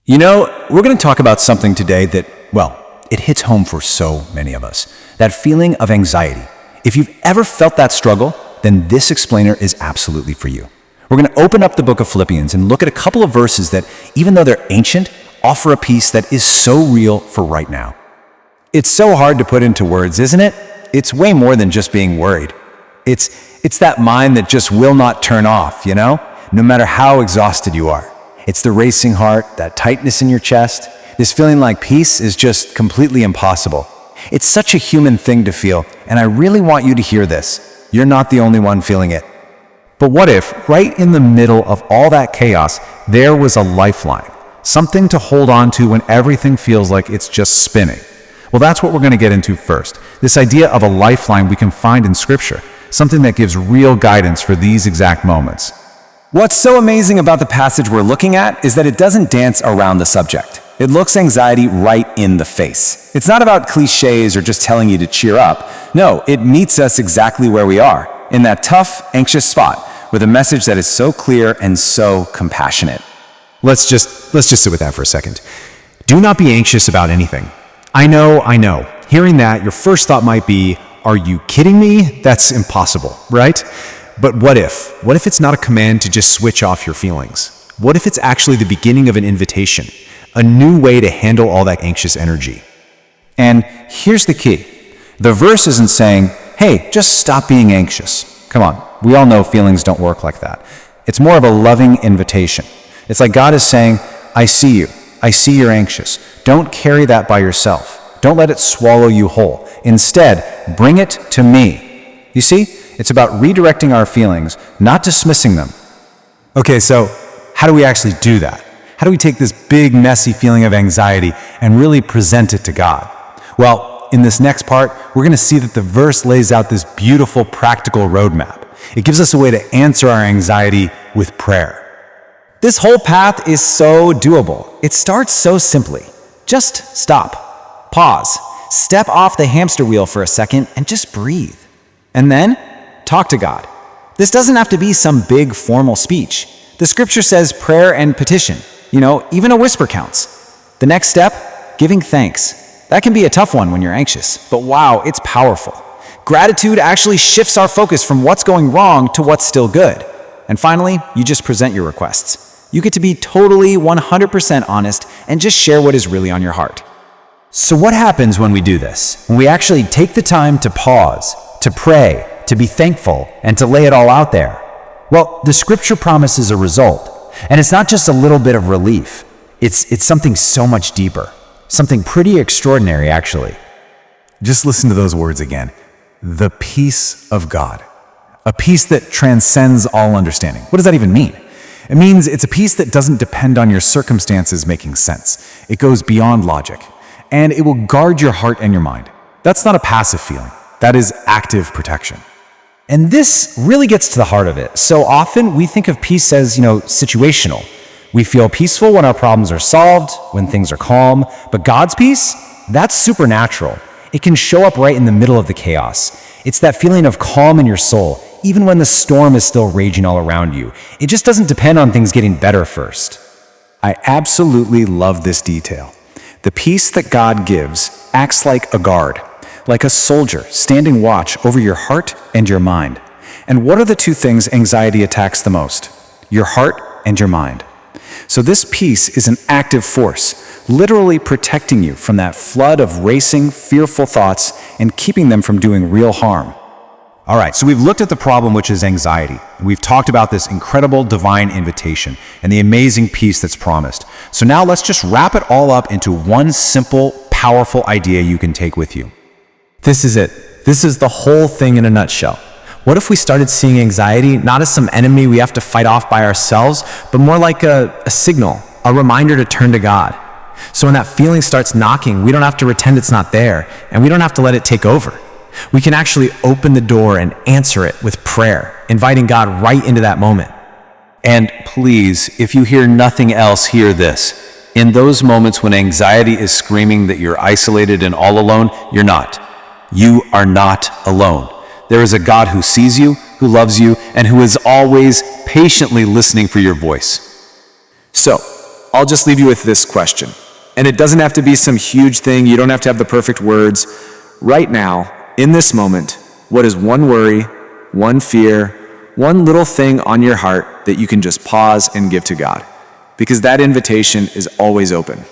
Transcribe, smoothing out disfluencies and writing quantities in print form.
You know, we're going to talk about something today that, well, it hits home for so many of us. That feeling of anxiety. If you've ever felt that struggle, then this explainer is absolutely for you. We're going to open up the book of Philippians and look at a couple of verses that, even though they're ancient, offer a peace that is so real for right now. It's so hard to put into words, isn't it? It's way more than just being worried. It's that mind that just will not turn off, no matter how exhausted you are. It's the racing heart, that tightness in your chest. This feeling like peace is just completely impossible. It's such a human thing to feel, and I really want you to hear this. You're not the only one feeling it. But what if, right in the middle of all that chaos, there was a lifeline? Something to hold on to when everything feels like it's just spinning. Well, that's what we're going to get into first. This idea of a lifeline we can find in Scripture, something that gives real guidance for these exact moments. What's so amazing about the passage we're looking at is that it doesn't dance around the subject. It looks anxiety right in the face. It's not about cliches or just telling you to cheer up. No, it meets us exactly where we are, in that tough, anxious spot, with a message that is so clear and so compassionate. Let's just sit with that for a second. Do not be anxious about anything. I know. Hearing that, your first thought might be, are you kidding me? That's impossible, right? But what if? What if it's not a command to just switch off your feelings? What if it's actually the beginning of an invitation, a new way to handle all that anxious energy? And here's the key. The verse isn't saying, hey, just stop being anxious. Come on, we all know feelings don't work like that. It's more of a loving invitation. It's like God is saying, I see you. I see you're anxious. Don't carry that by yourself. Don't let it swallow you whole. Instead, bring it to me. You see? It's about redirecting our feelings, not dismissing them. Okay, so how do we actually do that? How do we take this big, messy feeling of anxiety and really present it to God? Well, in this next part, we're going to see that the verse lays out this beautiful, practical roadmap. It gives us a way to answer our anxiety with prayer. This whole path is so doable. It starts so simply. Just stop, pause, step off the hamster wheel for a second and just breathe. And then, talk to God. This doesn't have to be some big formal speech. The scripture says prayer and petition. Even a whisper counts. The next step, giving thanks. That can be a tough one when you're anxious, but wow, it's powerful. Gratitude actually shifts our focus from what's going wrong to what's still good. And finally, you just present your requests. You get to be totally 100% honest and just share what is really on your heart. So what happens when we do this? When we actually take the time to pause, to pray, to be thankful, and to lay it all out there? Well, the scripture promises a result. And it's not just a little bit of relief. It's something so much deeper. Something pretty extraordinary, actually. Just listen to those words again. The peace of God. A peace that transcends all understanding. What does that even mean? It means it's a peace that doesn't depend on your circumstances making sense. It goes beyond logic. And it will guard your heart and your mind. That's not a passive feeling. That is active protection. And this really gets to the heart of it. So often we think of peace as, situational. We feel peaceful when our problems are solved, when things are calm. But God's peace, that's supernatural. It can show up right in the middle of the chaos. It's that feeling of calm in your soul, even when the storm is still raging all around you. It just doesn't depend on things getting better first. I absolutely love this detail. The peace that God gives acts like a guard, like a soldier standing watch over your heart and your mind. And what are the two things anxiety attacks the most? Your heart and your mind. So this peace is an active force, literally protecting you from that flood of racing, fearful thoughts and keeping them from doing real harm. All right, so we've looked at the problem, which is anxiety. We've talked about this incredible divine invitation and the amazing peace that's promised. So now let's just wrap it all up into one simple, powerful idea you can take with you. This is it. This is the whole thing in a nutshell. What if we started seeing anxiety not as some enemy we have to fight off by ourselves, but more like a signal, a reminder to turn to God. So when that feeling starts knocking, we don't have to pretend it's not there, and we don't have to let it take over. We can actually open the door and answer it with prayer, inviting God right into that moment. And please, if you hear nothing else, hear this. In those moments when anxiety is screaming that you're isolated and all alone, you're not. You are not alone. There is a God who sees you, who loves you, and who is always patiently listening for your voice. So, I'll just leave you with this question. And it doesn't have to be some huge thing. You don't have to have the perfect words. Right now, in this moment, what is one worry, one fear, one little thing on your heart that you can just pause and give to God? Because that invitation is always open.